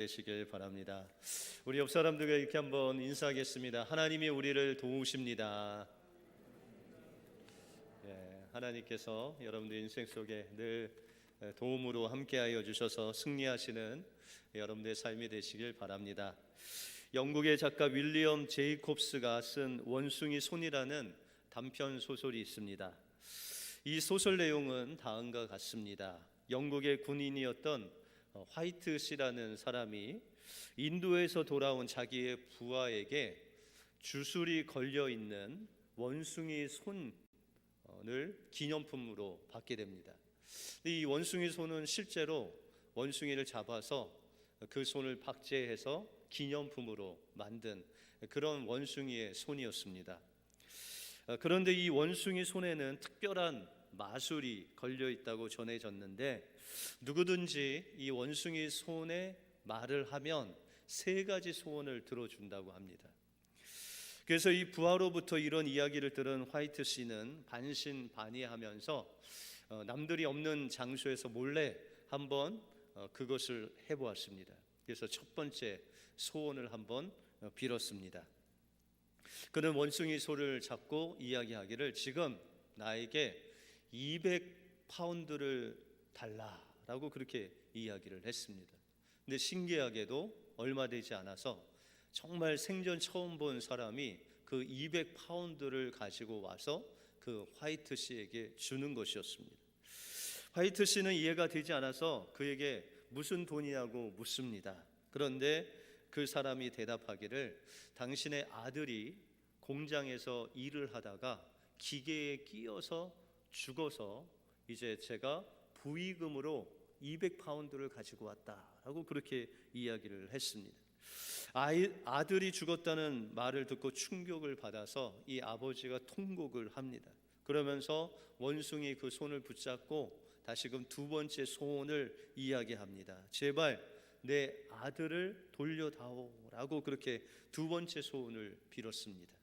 되시길 바랍니다. 우리 옆 사람들과 이렇게 한번 인사하겠습니다. 하나님이 우리를 도우십니다. 하나님께서 여러분들 인생 속에 늘 도움으로 함께하여 주셔서 승리하시는 여러분들의 삶이 되시길 바랍니다. 영국의 작가 윌리엄 제이콥스가 쓴 원숭이 손이라는 단편 소설이 있습니다. 이 소설 내용은 다음과 같습니다. 영국의 군인이었던 화이트 씨라는 사람이 인도에서 돌아온 자기의 부하에게 주술이 걸려있는 원숭이 손을 기념품으로 받게 됩니다. 이 원숭이 손은 실제로 원숭이를 잡아서 그 손을 박제해서 기념품으로 만든 그런 원숭이의 손이었습니다. 그런데 이 원숭이 손에는 특별한 마술이 걸려 있다고 전해졌는데, 누구든지 이 원숭이 손에 말을 하면 3가지 소원을 들어준다고 합니다. 그래서 이 부하로부터 이런 이야기를 들은 화이트 씨는 반신반의하면서 남들이 없는 장소에서 몰래 한번 그것을 해보았습니다. 그래서 첫 번째 소원을 한번 빌었습니다. 그는 원숭이 손을 잡고 이야기하기를, 지금 나에게 200파운드를 달라라고 그렇게 이야기를 했습니다. 근데 신기하게도 얼마 되지 않아서 정말 생전 처음 본 사람이 그 200파운드를 가지고 와서 그 화이트 씨에게 주는 것이었습니다. 화이트 씨는 이해가 되지 않아서 그에게 무슨 돈이냐고 묻습니다. 그런데 그 사람이 대답하기를, 당신의 아들이 공장에서 일을 하다가 기계에 끼어서 죽어서 이제 제가 부의금으로 200파운드를 가지고 왔다라고 그렇게 이야기를 했습니다. 아들이 죽었다는 말을 듣고 충격을 받아서 이 아버지가 통곡을 합니다. 그러면서 원숭이 그 손을 붙잡고 다시금 2번째 소원을 이야기합니다. 제발 내 아들을 돌려다오라고 그렇게 2번째 소원을 빌었습니다.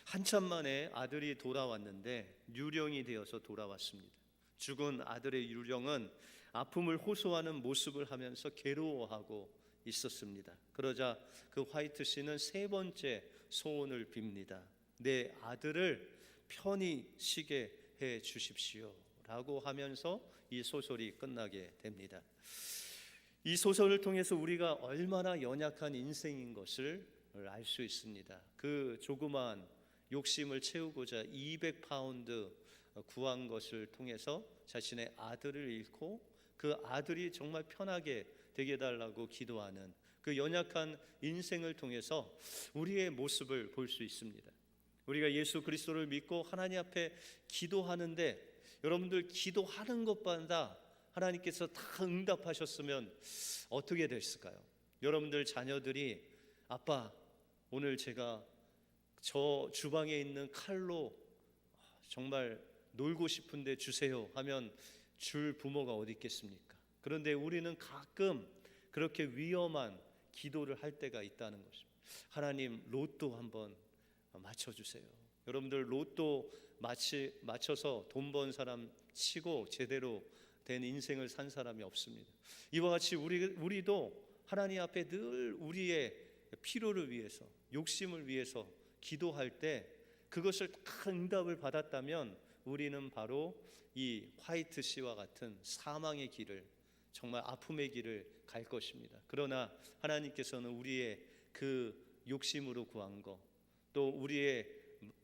한참 만에 아들이 돌아왔는데 유령이 되어서 돌아왔습니다. 죽은 아들의 유령은 아픔을 호소하는 모습을 하면서 괴로워하고 있었습니다. 그러자 그 화이트 씨는 3번째 소원을 빕니다. 내 아들을 편히 쉬게 해 주십시오 라고 하면서 이 소설이 끝나게 됩니다. 이 소설을 통해서 우리가 얼마나 연약한 인생인 것을 알 수 있습니다. 그 조그만 욕심을 채우고자 200파운드 구한 것을 통해서 자신의 아들을 잃고 그 아들이 정말 편하게 되게 해달라고 기도하는 그 연약한 인생을 통해서 우리의 모습을 볼 수 있습니다. 우리가 예수 그리스도를 믿고 하나님 앞에 기도하는데, 여러분들 기도하는 것마다 하나님께서 다 응답하셨으면 어떻게 됐을까요? 여러분들 자녀들이, 아빠 오늘 제가 저 주방에 있는 칼로 정말 놀고 싶은데 주세요 하면 줄 부모가 어디 있겠습니까? 그런데 우리는 가끔 그렇게 위험한 기도를 할 때가 있다는 것입니다. 하나님 로또 한번 맞춰주세요. 여러분들 로또 맞춰서 돈 번 사람 치고 제대로 된 인생을 산 사람이 없습니다. 이와 같이 우리도 하나님 앞에 늘 우리의 필요를 위해서, 욕심을 위해서 기도할 때 그것을 다 응답을 받았다면 우리는 바로 이 화이트 씨와 같은 사망의 길을, 정말 아픔의 길을 갈 것입니다. 그러나 하나님께서는 우리의 그 욕심으로 구한 것, 또 우리의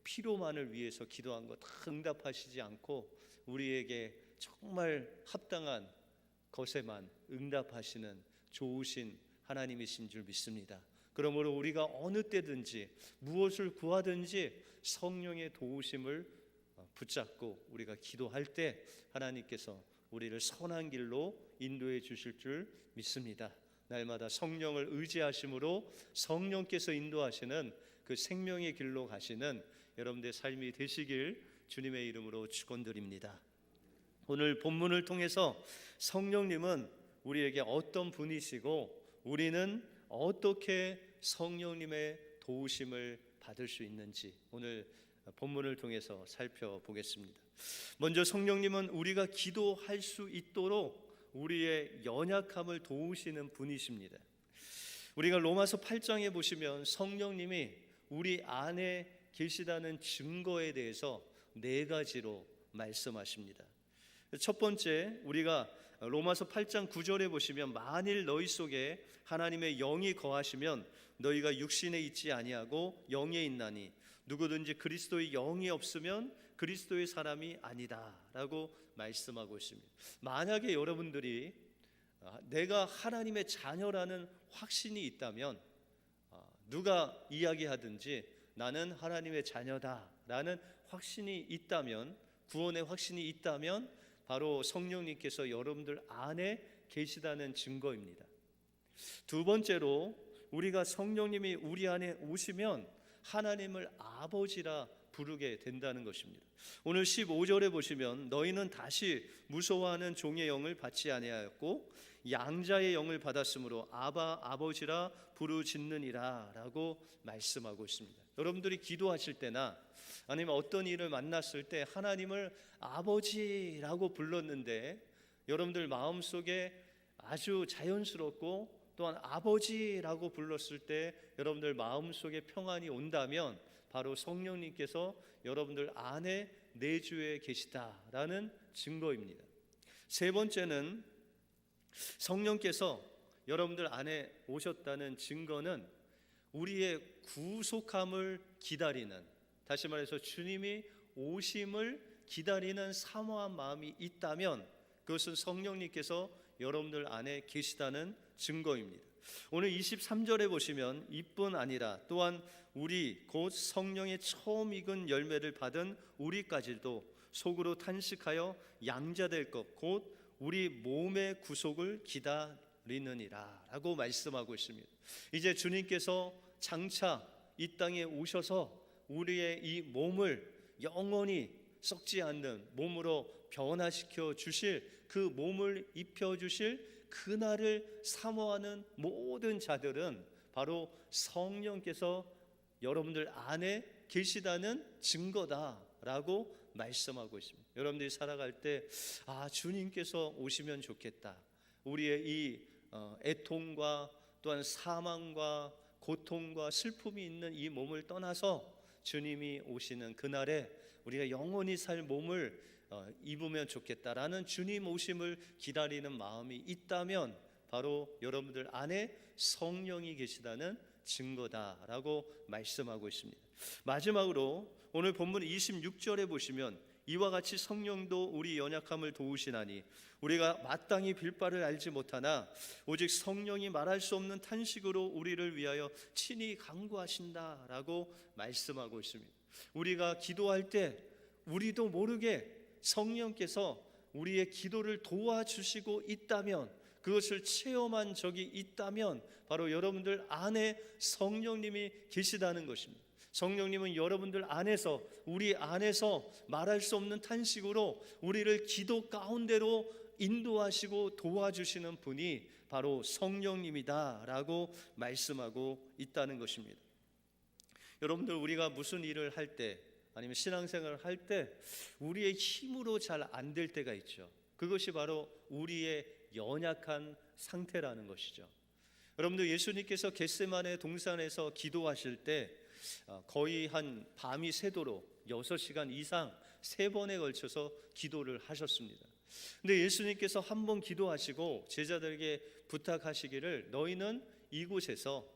필요만을 위해서 기도한 것 다 응답하시지 않고 우리에게 정말 합당한 것에만 응답하시는 좋으신 하나님이신 줄 믿습니다. 그러므로 우리가 어느 때든지 무엇을 구하든지 성령의 도우심을 붙잡고 우리가 기도할 때 하나님께서 우리를 선한 길로 인도해 주실 줄 믿습니다. 날마다 성령을 의지하심으로 성령께서 인도하시는 그 생명의 길로 가시는 여러분들의 삶이 되시길 주님의 이름으로 축원드립니다. 오늘 본문을 통해서 성령님은 우리에게 어떤 분이시고 우리는 어떻게 성령님의 도우심을 받을 수 있는지 오늘 본문을 통해서 살펴보겠습니다. 먼저 성령님은 우리가 기도할 수 있도록 우리의 연약함을 도우시는 분이십니다. 우리가 로마서 8장에 보시면 성령님이 우리 안에 계시다는 증거에 대해서 네 가지로 말씀하십니다. 첫 번째, 우리가 로마서 8장 9절에 보시면 만일 너희 속에 하나님의 영이 거하시면 너희가 육신에 있지 아니하고 영에 있나니 누구든지 그리스도의 영이 없으면 그리스도의 사람이 아니다 라고 말씀하고 있습니다. 만약에 여러분들이 내가 하나님의 자녀라는 확신이 있다면 누가 이야기하든지 나는 하나님의 자녀다 라는 확신이 있다면, 구원의 확신이 있다면 바로 성령님께서 여러분들 안에 계시다는 증거입니다. 두 번째로, 우리가 성령님이 우리 안에 오시면 하나님을 아버지라 부르게 된다는 것입니다. 오늘 15절에 보시면 너희는 다시 무서워하는 종의 영을 받지 아니하였고 양자의 영을 받았으므로 아바 아버지라 부르짖느니라 라고 말씀하고 있습니다. 여러분들이 기도하실 때나 아니면 어떤 일을 만났을 때 하나님을 아버지라고 불렀는데 여러분들 마음속에 아주 자연스럽고 또한 아버지라고 불렀을 때 여러분들 마음속에 평안이 온다면 바로 성령님께서 여러분들 안에 내주에 계시다라는 증거입니다. 세 번째는 성령께서 여러분들 안에 오셨다는 증거는 우리의 구속함을 기다리는, 다시 말해서 주님이 오심을 기다리는 사모한 마음이 있다면 그것은 성령님께서 여러분들 안에 계시다는 증거입니다. 오늘 23절에 보시면 이뿐 아니라 또한 우리 곧 성령의 처음 익은 열매를 받은 우리까지도 속으로 탄식하여 양자될 것 곧 우리 몸의 구속을 기다리느니라 라고 말씀하고 있습니다. 이제 주님께서 장차 이 땅에 오셔서 우리의 이 몸을 영원히 썩지 않는 몸으로 변화시켜 주실, 그 몸을 입혀 주실 그날을 사모하는 모든 자들은 바로 성령께서 여러분들 안에 계시다는 증거다라고 말씀하고 있습니다. 여러분들이 살아갈 때 주님께서 오시면 좋겠다. 우리의 이 애통과 또한 사망과 고통과 슬픔이 있는 이 몸을 떠나서 주님이 오시는 그날에 우리가 영원히 살 몸을 입으면 좋겠다라는 주님 오심을 기다리는 마음이 있다면 바로 여러분들 안에 성령이 계시다는 증거다라고 말씀하고 있습니다. 마지막으로 오늘 본문 26절에 보시면 이와 같이 성령도 우리 연약함을 도우시나니 우리가 마땅히 빌 바를 알지 못하나 오직 성령이 말할 수 없는 탄식으로 우리를 위하여 친히 간구하신다라고 말씀하고 있습니다. 우리가 기도할 때 우리도 모르게 성령께서 우리의 기도를 도와주시고 있다면, 그것을 체험한 적이 있다면 바로 여러분들 안에 성령님이 계시다는 것입니다. 성령님은 여러분들 안에서, 우리 안에서 말할 수 없는 탄식으로 우리를 기도 가운데로 인도하시고 도와주시는 분이 바로 성령님이다라고 말씀하고 있다는 것입니다. 여러분들, 우리가 무슨 일을 할 때 아니면 신앙생활을 할 때 우리의 힘으로 잘 안 될 때가 있죠. 그것이 바로 우리의 연약한 상태라는 것이죠. 여러분들, 예수님께서 겟세마네 동산에서 기도하실 때 거의 한 밤이 새도록 6시간 이상 3번에 걸쳐서 기도를 하셨습니다. 근데 예수님께서 한 번 기도하시고 제자들에게 부탁하시기를 너희는 이곳에서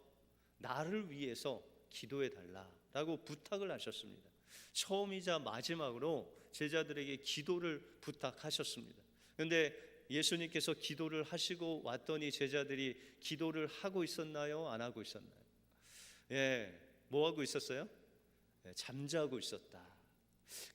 나를 위해서 기도해 달라라고 부탁을 하셨습니다. 처음이자 마지막으로 제자들에게 기도를 부탁하셨습니다. 그런데 예수님께서 기도를 하시고 왔더니 제자들이 기도를 하고 있었나요? 안 하고 있었나요? 뭐 하고 있었어요? 잠자고 있었다.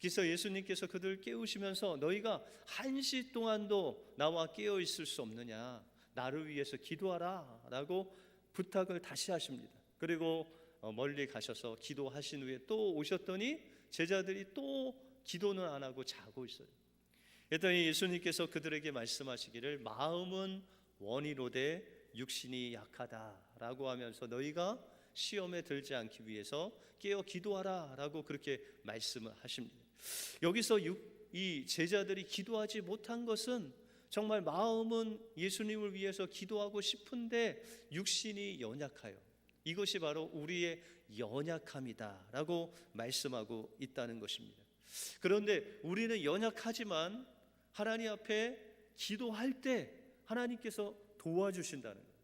그래서 예수님께서 그들을 깨우시면서 너희가 1시 동안도 나와 깨어 있을 수 없느냐, 나를 위해서 기도하라 라고 부탁을 다시 하십니다. 그리고 멀리 가셔서 기도하신 후에 또 오셨더니 제자들이 또 기도는 안 하고 자고 있어요. 그랬더니 예수님께서 그들에게 말씀하시기를 마음은 원이로되 육신이 약하다라고 하면서 너희가 시험에 들지 않기 위해서 깨어 기도하라라고 그렇게 말씀을 하십니다. 여기서 이 제자들이 기도하지 못한 것은 정말 마음은 예수님을 위해서 기도하고 싶은데 육신이 연약하여 이것이 바로 우리의 연약함이다라고 말씀하고 있다는 것입니다. 그런데 우리는 연약하지만 하나님 앞에 기도할 때 하나님께서 도와주신다는 거예요.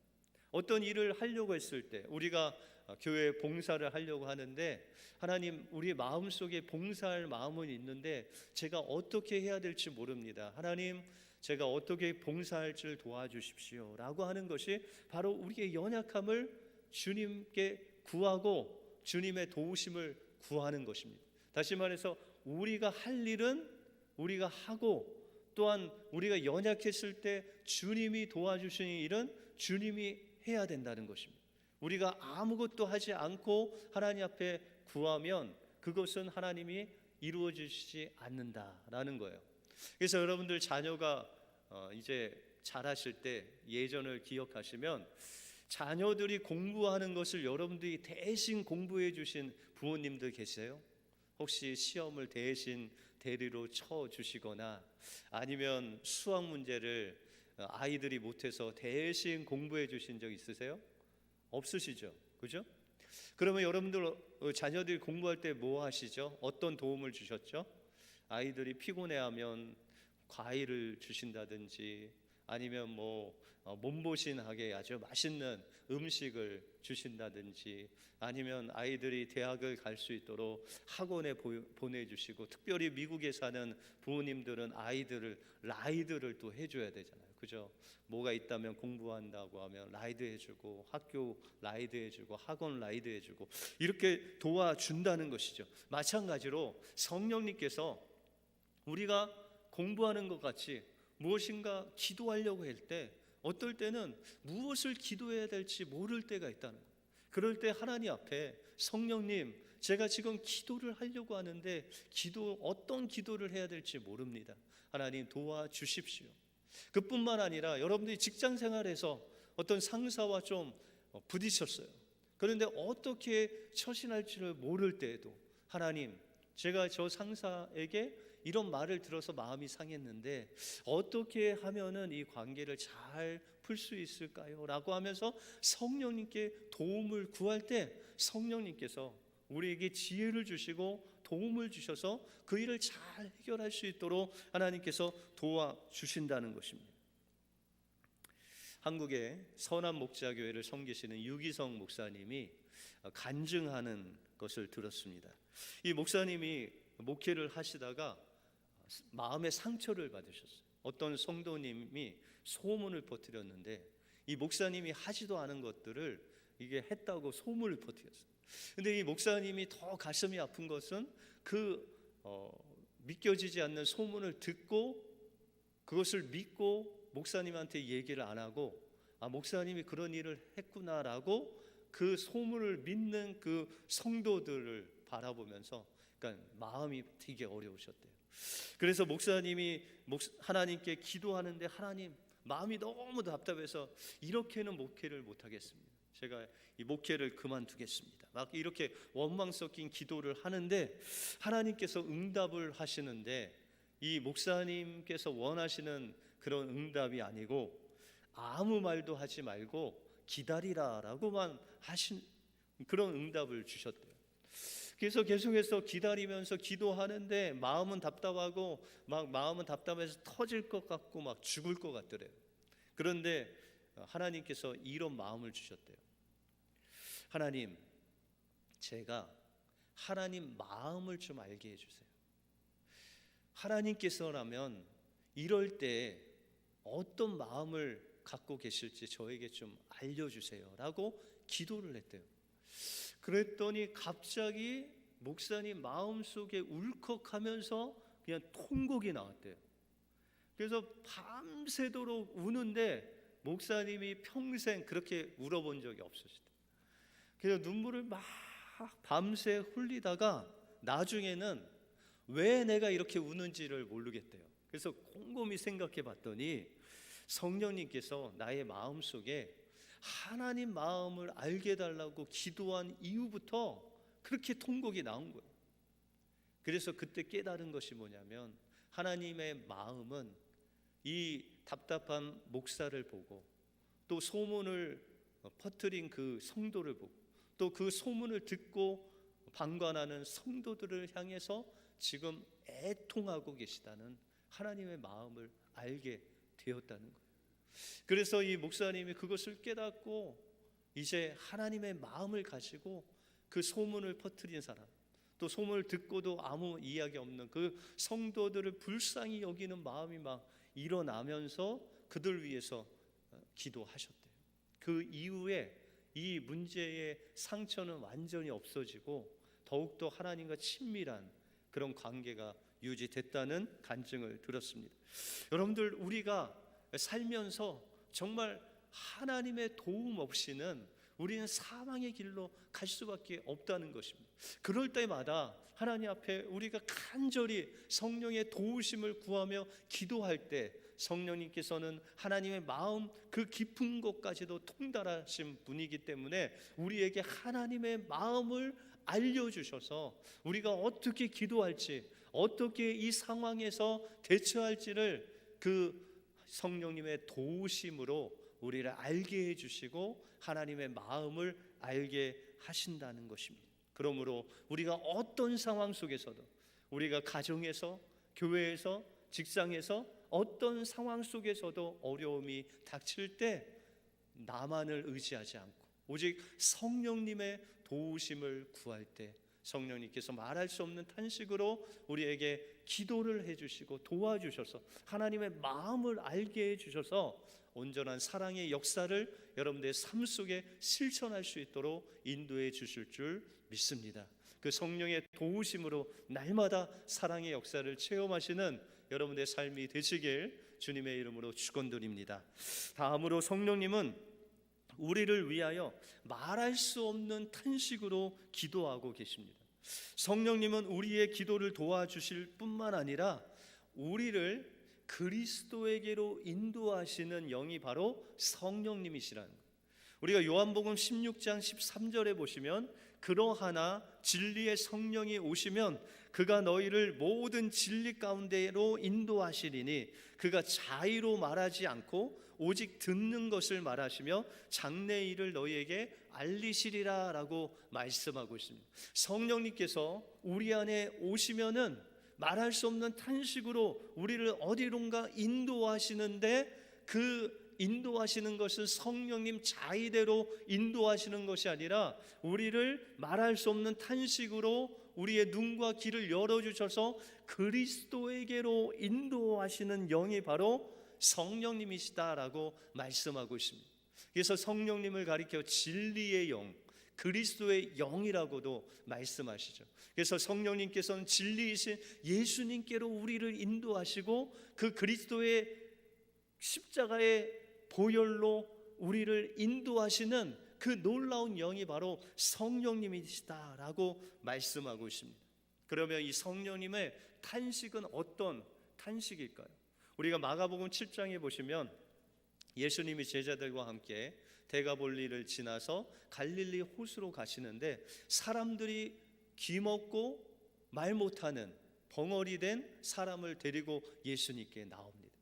어떤 일을 하려고 했을 때 우리가 교회 봉사를 하려고 하는데 하나님 우리 마음속에 봉사할 마음은 있는데 제가 어떻게 해야 될지 모릅니다. 하나님 제가 어떻게 봉사할지를 도와주십시오 라고 하는 것이 바로 우리의 연약함을 주님께 구하고 주님의 도우심을 구하는 것입니다. 다시 말해서 우리가 할 일은 우리가 하고 또한 우리가 연약했을 때 주님이 도와주시는 일은 주님이 해야 된다는 것입니다. 우리가 아무것도 하지 않고 하나님 앞에 구하면 그것은 하나님이 이루어 주시지 않는다라는 거예요. 그래서 여러분들 자녀가 이제 자라실 때 예전을 기억하시면 자녀들이 공부하는 것을 여러분들이 대신 공부해 주신 부모님들 계세요? 혹시 시험을 대신 대리로 쳐 주시거나 아니면 수학 문제를 아이들이 못해서 대신 공부해 주신 적 있으세요? 없으시죠? 그죠? 그러면 여러분들 자녀들이 공부할 때 뭐 하시죠? 어떤 도움을 주셨죠? 아이들이 피곤해하면 과일을 주신다든지 아니면 몸보신하게 아주 맛있는 음식을 주신다든지 아니면 아이들이 대학을 갈 수 있도록 학원에 보내주시고 특별히 미국에 사는 부모님들은 아이들을 라이드를 또 해줘야 되잖아요. 그죠? 뭐가 있다면 공부한다고 하면 라이드 해주고 학교 라이드 해주고 학원 라이드 해주고 이렇게 도와준다는 것이죠. 마찬가지로 성령님께서 우리가 공부하는 것 같이 무엇인가 기도하려고 할 때 어떨 때는 무엇을 기도해야 될지 모를 때가 있다는 거예요. 그럴 때 하나님 앞에 성령님 제가 지금 기도를 하려고 하는데 어떤 기도를 해야 될지 모릅니다. 하나님 도와주십시오. 그뿐만 아니라 여러분들이 직장 생활에서 어떤 상사와 좀 부딪혔어요. 그런데 어떻게 처신할지를 모를 때에도 하나님 제가 저 상사에게 이런 말을 들어서 마음이 상했는데 어떻게 하면은 이 관계를 잘 풀 수 있을까요? 라고 하면서 성령님께 도움을 구할 때 성령님께서 우리에게 지혜를 주시고 도움을 주셔서 그 일을 잘 해결할 수 있도록 하나님께서 도와주신다는 것입니다. 한국의 선한목자교회를 섬기시는 유기성 목사님이 간증하는 것을 들었습니다. 이 목사님이 목회를 하시다가 마음의 상처를 받으셨어요. 어떤 성도님이 소문을 퍼뜨렸는데 이 목사님이 하지도 않은 것들을 이게 했다고 소문을 퍼뜨렸어요. 근데 이 목사님이 더 가슴이 아픈 것은 믿겨지지 않는 소문을 듣고 그것을 믿고 목사님한테 얘기를 안 하고 목사님이 그런 일을 했구나라고 그 소문을 믿는 그 성도들을 바라보면서 그러니까 마음이 되게 어려우셨대요. 그래서 목사님이 하나님께 기도하는데 하나님 마음이 너무 답답해서 이렇게는 목회를 못하겠습니다. 제가 이 목회를 그만두겠습니다. 막 이렇게 원망 섞인 기도를 하는데 하나님께서 응답을 하시는데 이 목사님께서 원하시는 그런 응답이 아니고 아무 말도 하지 말고 기다리라라고만 하신 그런 응답을 주셨대요. 그래서 계속해서 기다리면서 기도하는데 마음은 답답하고 마음은 답답해서 터질 것 같고 막 죽을 것 같더래요. 그런데 하나님께서 이런 마음을 주셨대요. 하나님, 제가 하나님 마음을 좀 알게 해주세요. 하나님께서라면 이럴 때 어떤 마음을 갖고 계실지 저에게 좀 알려주세요 라고 기도를 했대요. 그랬더니 갑자기 목사님 마음속에 울컥하면서 그냥 통곡이 나왔대요. 그래서 밤새도록 우는데 목사님이 평생 그렇게 울어본 적이 없으시대요. 그래서 눈물을 막 밤새 흘리다가 나중에는 왜 내가 이렇게 우는지를 모르겠대요. 그래서 곰곰이 생각해 봤더니 성령님께서 나의 마음속에 하나님 마음을 알게 해달라고 기도한 이후부터 그렇게 통곡이 나온 거예요. 그래서 그때 깨달은 것이 뭐냐면 하나님의 마음은 이 답답한 목사를 보고 또 소문을 퍼뜨린 그 성도를 보고 또 그 소문을 듣고 방관하는 성도들을 향해서 지금 애통하고 계시다는 하나님의 마음을 알게 되었다는 거예요. 그래서 이 목사님이 그것을 깨닫고 이제 하나님의 마음을 가지고 그 소문을 퍼뜨린 사람, 또 소문을 듣고도 아무 이야기 없는 그 성도들을 불쌍히 여기는 마음이 막 일어나면서 그들 위해서 기도하셨대요. 그 이후에 이 문제의 상처는 완전히 없어지고 더욱더 하나님과 친밀한 그런 관계가 유지됐다는 간증을 들었습니다. 여러분들, 우리가 살면서 정말 하나님의 도움 없이는 우리는 사망의 길로 갈 수밖에 없다는 것입니다. 그럴 때마다 하나님 앞에 우리가 간절히 성령의 도우심을 구하며 기도할 때 성령님께서는 하나님의 마음 그 깊은 곳까지도 통달하신 분이기 때문에 우리에게 하나님의 마음을 알려주셔서 우리가 어떻게 기도할지, 어떻게 이 상황에서 대처할지를 그 성령님의 도우심으로 우리를 알게 해주시고 하나님의 마음을 알게 하신다는 것입니다. 그러므로 우리가 어떤 상황 속에서도, 우리가 가정에서, 교회에서, 직장에서 어떤 상황 속에서도 어려움이 닥칠 때 나만을 의지하지 않고 오직 성령님의 도우심을 구할 때 성령님께서 말할 수 없는 탄식으로 우리에게 기도를 해주시고 도와주셔서 하나님의 마음을 알게 해주셔서 온전한 사랑의 역사를 여러분들의 삶 속에 실천할 수 있도록 인도해 주실 줄 믿습니다. 그 성령의 도우심으로 날마다 사랑의 역사를 체험하시는 여러분들의 삶이 되시길 주님의 이름으로 축원드립니다. 다음으로 성령님은 우리를 위하여 말할 수 없는 탄식으로 기도하고 계십니다. 성령님은 우리의 기도를 도와주실 뿐만 아니라 우리를 그리스도에게로 인도하시는 영이 바로 성령님이시라는 거예요. 우리가 요한복음 16장 13절에 보시면 그러하나 진리의 성령이 오시면 그가 너희를 모든 진리 가운데로 인도하시리니 그가 자의로 말하지 않고 오직 듣는 것을 말하시며 장래 일을 너희에게 알리시리라 라고 말씀하고 있습니다. 성령님께서 우리 안에 오시면은 말할 수 없는 탄식으로 우리를 어디론가 인도하시는데 그 인도하시는 것은 성령님 자의대로 인도하시는 것이 아니라 우리를 말할 수 없는 탄식으로 우리의 눈과 귀를 열어주셔서 그리스도에게로 인도하시는 영이 바로 성령님이시다라고 말씀하고 있습니다. 그래서 성령님을 가리켜 진리의 영, 그리스도의 영이라고도 말씀하시죠. 그래서 성령님께서는 진리이신 예수님께로 우리를 인도하시고 그 그리스도의 십자가의 보혈로 우리를 인도하시는 그 놀라운 영이 바로 성령님이시다라고 말씀하고 있습니다. 그러면 이 성령님의 탄식은 어떤 탄식일까요? 우리가 마가복음 7장에 보시면 예수님이 제자들과 함께 대가볼리를 지나서 갈릴리 호수로 가시는데 사람들이 귀먹고 말 못하는 벙어리 된 사람을 데리고 예수님께 나옵니다.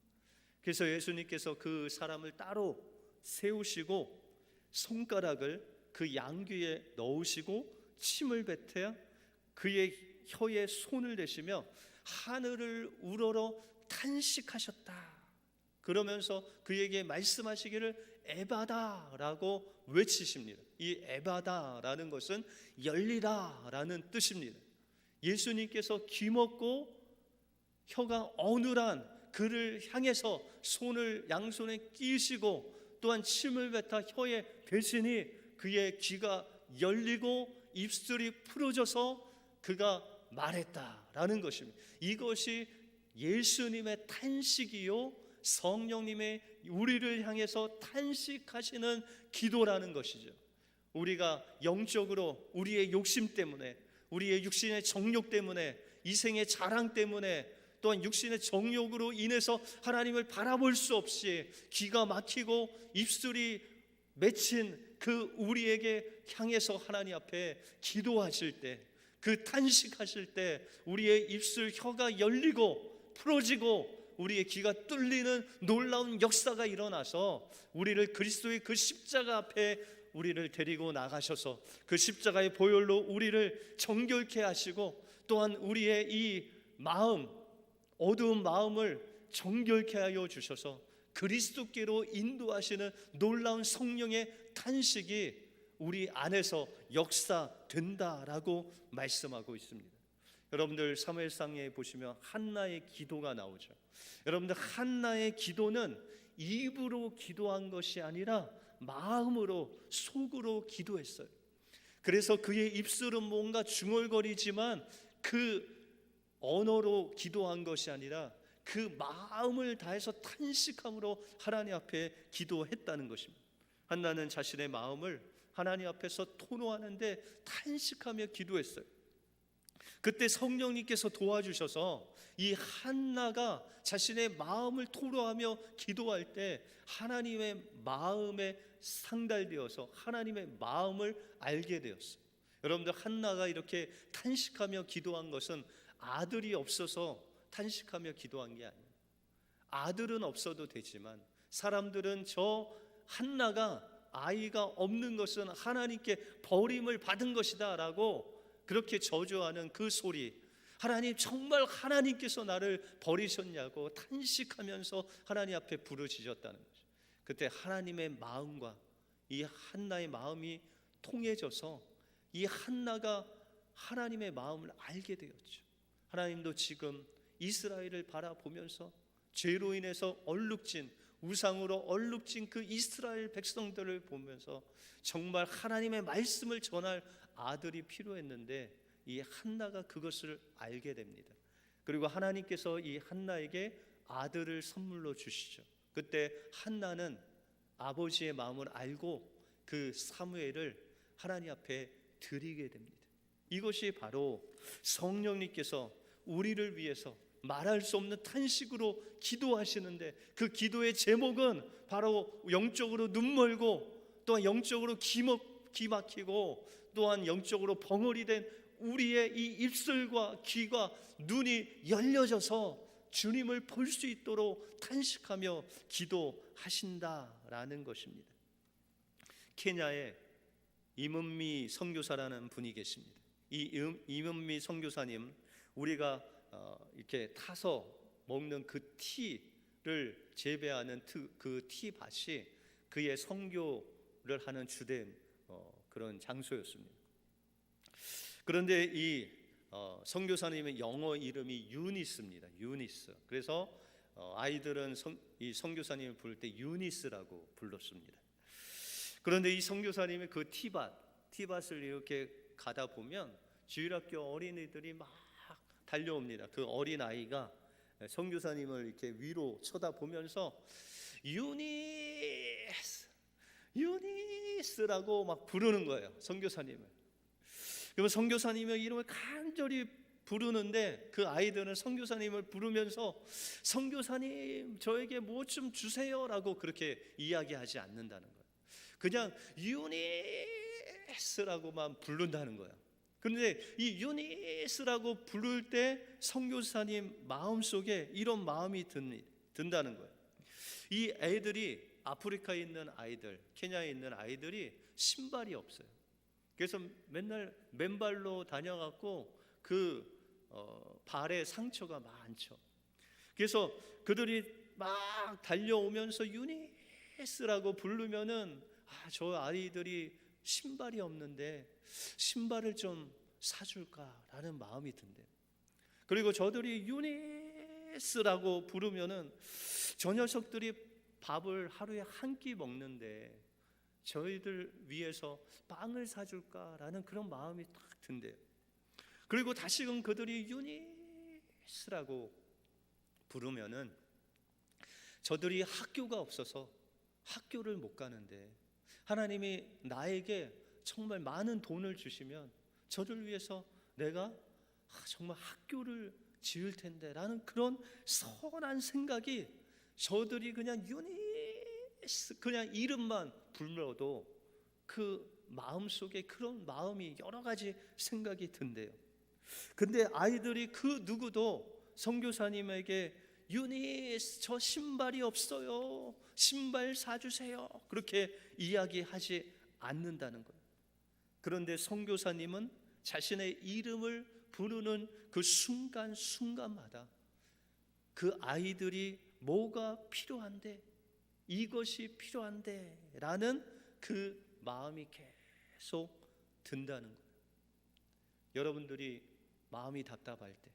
그래서 예수님께서 그 사람을 따로 세우시고 손가락을 그 양귀에 넣으시고 침을 뱉어 그의 혀에 손을 대시며 하늘을 우러러 탄식하셨다. 그러면서 그에게 말씀하시기를 에바다라고 외치십니다. 이 에바다라는 것은 열리라라는 뜻입니다. 예수님께서 귀먹고 혀가 어눌한 그를 향해서 손을 양손에 끼시고 또한 침을 뱉어 혀에 대시니 그의 귀가 열리고 입술이 풀어져서 그가 말했다라는 것입니다. 이것이 예수님의 탄식이요 성령님의 우리를 향해서 탄식하시는 기도라는 것이죠. 우리가 영적으로 우리의 욕심 때문에, 우리의 육신의 정욕 때문에, 이생의 자랑 때문에, 또한 육신의 정욕으로 인해서 하나님을 바라볼 수 없이 기가 막히고 입술이 맺힌 그 우리에게 향해서 하나님 앞에 기도하실 때, 그 탄식하실 때 우리의 입술 혀가 열리고 풀어지고 우리의 귀가 뚫리는 놀라운 역사가 일어나서 우리를 그리스도의 그 십자가 앞에 우리를 데리고 나가셔서 그 십자가의 보혈로 우리를 정결케 하시고, 또한 우리의 이 마음, 어두운 마음을 정결케 하여 주셔서 그리스도께로 인도하시는 놀라운 성령의 탄식이 우리 안에서 역사된다라고 말씀하고 있습니다. 여러분들 사무엘상에 보시면 한나의 기도가 나오죠. 여러분들 한나의 기도는 입으로 기도한 것이 아니라 마음으로, 속으로 기도했어요. 그래서 그의 입술은 뭔가 중얼거리지만 그 언어로 기도한 것이 아니라 그 마음을 다해서 탄식함으로 하나님 앞에 기도했다는 것입니다. 한나는 자신의 마음을 하나님 앞에서 토로하는데 탄식하며 기도했어요. 그때 성령님께서 도와주셔서 이 한나가 자신의 마음을 토로하며 기도할 때 하나님의 마음에 상달되어서 하나님의 마음을 알게 되었어요. 여러분들, 한나가 이렇게 탄식하며 기도한 것은 아들이 없어서 탄식하며 기도한 게 아니에요. 아들은 없어도 되지만 사람들은 저 한나가 아이가 없는 것은 하나님께 버림을 받은 것이다 라고 그렇게 저주하는 그 소리, 하나님 정말 하나님께서 나를 버리셨냐고 탄식하면서 하나님 앞에 부르짖었다는 거죠. 그때 하나님의 마음과 이 한나의 마음이 통해져서 이 한나가 하나님의 마음을 알게 되었죠. 하나님도 지금 이스라엘을 바라보면서 죄로 인해서 얼룩진, 우상으로 얼룩진 그 이스라엘 백성들을 보면서 정말 하나님의 말씀을 전할 아들이 필요했는데 이 한나가 그것을 알게 됩니다. 그리고 하나님께서 이 한나에게 아들을 선물로 주시죠. 그때 한나는 아버지의 마음을 알고 그 사무엘을 하나님 앞에 드리게 됩니다. 이것이 바로 성령님께서 우리를 위해서 말할 수 없는 탄식으로 기도하시는데, 그 기도의 제목은 바로 영적으로 눈 멀고 또한 영적으로 귀 막히고 또한 영적으로 벙어리 된 우리의 이 입술과 귀가 눈이 열려져서 주님을 볼 수 있도록 탄식하며 기도하신다라는 것입니다. 케냐에 임은미 선교사라는 분이 계십니다. 이 임은미 선교사님, 우리가 이렇게 타서 먹는 그 티를 재배하는 그 티밭이 그의 선교를 하는 주된 그런 장소였습니다. 그런데 이 선교사님의 영어 이름이 유니스입니다. 유니스. 그래서 아이들은 이 선교사님을 부를 때 유니스라고 불렀습니다. 그런데 이 선교사님의 그 티밭을 이렇게 가다 보면 주일학교 어린이들이 막 달려옵니다. 그 어린 아이가 선교사님을 이렇게 위로 쳐다보면서 유니스, 유니스라고 막 부르는 거예요, 선교사님을. 그러면 선교사님의 이름을 간절히 부르는데 그 아이들은 선교사님을 부르면서 선교사님 저에게 뭐 좀 주세요라고 그렇게 이야기하지 않는다는 거예요. 그냥 유니스라고만 부른다는 거예요. 그런데 이 유니스라고 부를 때 선교사님 마음속에 이런 마음이 든다는 거예요. 이 애들이, 아프리카에 있는 아이들, 케냐에 있는 아이들이 신발이 없어요. 그래서 맨날 맨발로 다녀갖고 발에 상처가 많죠. 그래서 그들이 막 달려오면서 유니스라고 부르면은 저 아이들이 신발이 없는데 신발을 좀 사줄까라는 마음이 든대요. 그리고 저들이 유니스라고 부르면은 저 녀석들이 밥을 하루에 한 끼 먹는데 저희들 위해서 빵을 사줄까라는 그런 마음이 딱 든대요. 그리고 다시금 그들이 유니스라고 부르면은 저들이 학교가 없어서 학교를 못 가는데 하나님이 나에게 정말 많은 돈을 주시면 저를 위해서 내가 정말 학교를 지을 텐데 라는 그런 선한 생각이, 저들이 그냥 유니스 그냥 이름만 불러도 그 마음속에 그런 마음이 여러 가지 생각이 든대요. 근데 아이들이 그 누구도 선교사님에게 유니스 저 신발이 없어요, 신발 사주세요, 그렇게 이야기하지 않는다는 거예요. 그런데 선교사님은 자신의 이름을 부르는 그 순간순간마다 그 아이들이 뭐가 필요한데, 이것이 필요한데 라는 그 마음이 계속 든다는 거예요. 여러분들이 마음이 답답할 때,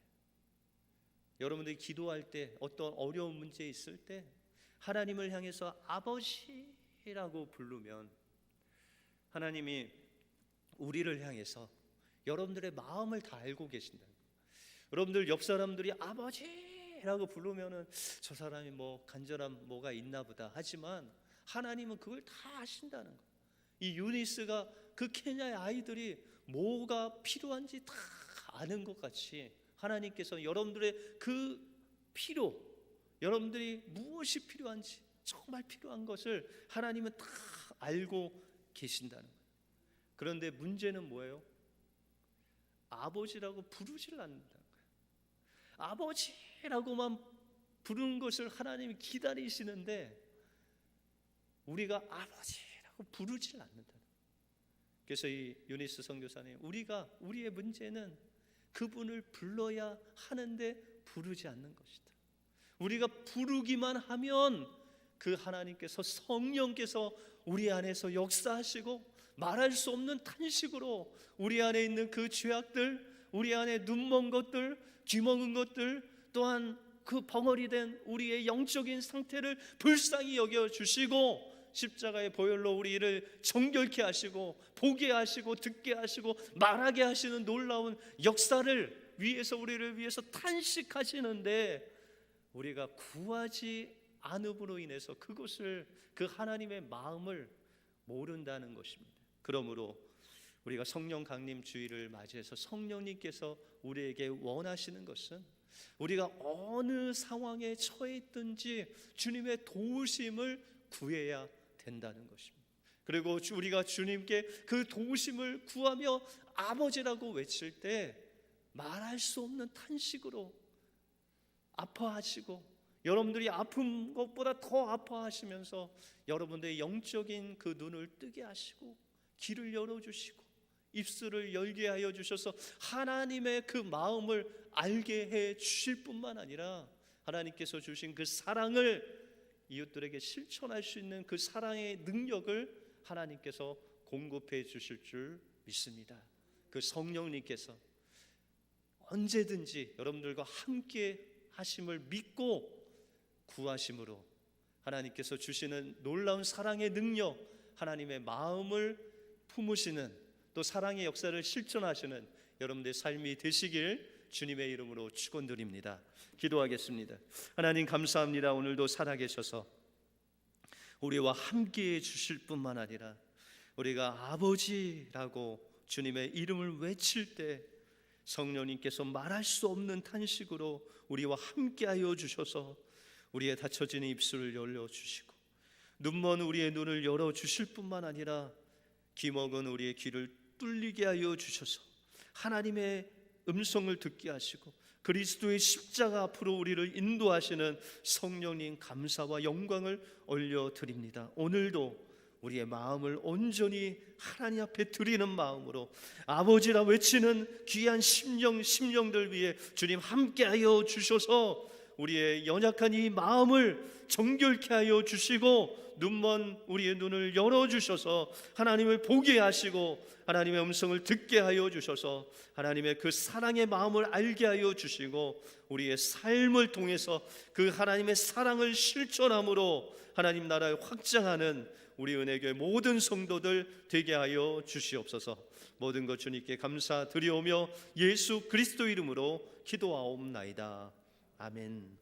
여러분들이 기도할 때, 어떤 어려운 문제 있을 때 하나님을 향해서 아버지라고 부르면 하나님이 우리를 향해서 여러분들의 마음을 다 알고 계신다. 여러분들 옆 사람들이 아버지라고 부르면은 저 사람이 뭐 간절한 뭐가 있나 보다 하지만 하나님은 그걸 다 아신다는 거예요. 이 유니스가 그 케냐의 아이들이 뭐가 필요한지 다 아는 것 같이 하나님께서 여러분들의 그 필요, 여러분들이 무엇이 필요한지, 정말 필요한 것을 하나님은 다 알고 계신다는 거예요. 그런데 문제는 뭐예요? 아버지라고 부르질 않는다는 거예요. 아버지라고만 부르는 것을 하나님이 기다리시는데 우리가 아버지라고 부르질 않는다는 거예요. 그래서 이 유니스 선교사님, 우리의 문제는 그분을 불러야 하는데 부르지 않는 것이다. 우리가 부르기만 하면 그 하나님께서, 성령께서 우리 안에서 역사하시고 말할 수 없는 탄식으로 우리 안에 있는 그 죄악들, 우리 안에 눈먼 것들, 귀먹은 것들, 또한 그 벙어리된 우리의 영적인 상태를 불쌍히 여겨주시고 십자가의 보혈로 우리를 정결케 하시고 보게 하시고 듣게 하시고 말하게 하시는 놀라운 역사를 위해서, 우리를 위해서 탄식하시는데 우리가 구하지 않음으로 인해서 그것을, 그 하나님의 마음을 모른다는 것입니다. 그러므로 우리가 성령 강림 주일을 맞이해서 성령님께서 우리에게 원하시는 것은 우리가 어느 상황에 처해 있든지 주님의 도우심을 구해야 된다는 것입니다. 그리고 우리가 주님께 그 도우심을 구하며 아버지라고 외칠 때 말할 수 없는 탄식으로 아파하시고, 여러분들이 아픈 것보다 더 아파하시면서 여러분들의 영적인 그 눈을 뜨게 하시고 귀를 열어주시고 입술을 열게 하여 주셔서 하나님의 그 마음을 알게 해 주실 뿐만 아니라 하나님께서 주신 그 사랑을 이웃들에게 실천할 수 있는 그 사랑의 능력을 하나님께서 공급해 주실 줄 믿습니다. 그 성령님께서 언제든지 여러분들과 함께 하심을 믿고 구하심으로 하나님께서 주시는 놀라운 사랑의 능력, 하나님의 마음을 품으시는, 또 사랑의 역사를 실천하시는 여러분들의 삶이 되시길 주님의 이름으로 축원드립니다. 기도하겠습니다. 하나님 감사합니다. 오늘도 살아계셔서 우리와 함께해 주실 뿐만 아니라 우리가 아버지라고 주님의 이름을 외칠 때 성령님께서 말할 수 없는 탄식으로 우리와 함께하여 주셔서 우리의 닫혀진 입술을 열려주시고 눈먼 우리의 눈을 열어주실 뿐만 아니라 귀먹은 우리의 귀를 뚫리게 하여 주셔서 하나님의 음성을 듣게 하시고 그리스도의 십자가 앞으로 우리를 인도하시는 성령님 감사와 영광을 올려드립니다. 오늘도 우리의 마음을 온전히 하나님 앞에 드리는 마음으로 아버지라 외치는 귀한 심령들 위해 주님 함께하여 주셔서 우리의 연약한 이 마음을 정결케 하여 주시고 눈먼 우리의 눈을 열어주셔서 하나님을 보게 하시고 하나님의 음성을 듣게 하여 주셔서 하나님의 그 사랑의 마음을 알게 하여 주시고 우리의 삶을 통해서 그 하나님의 사랑을 실천함으로 하나님 나라를 확장하는 우리 은혜교회 모든 성도들 되게 하여 주시옵소서. 모든 것 주님께 감사드리오며 예수 그리스도 이름으로 기도하옵나이다. 아멘.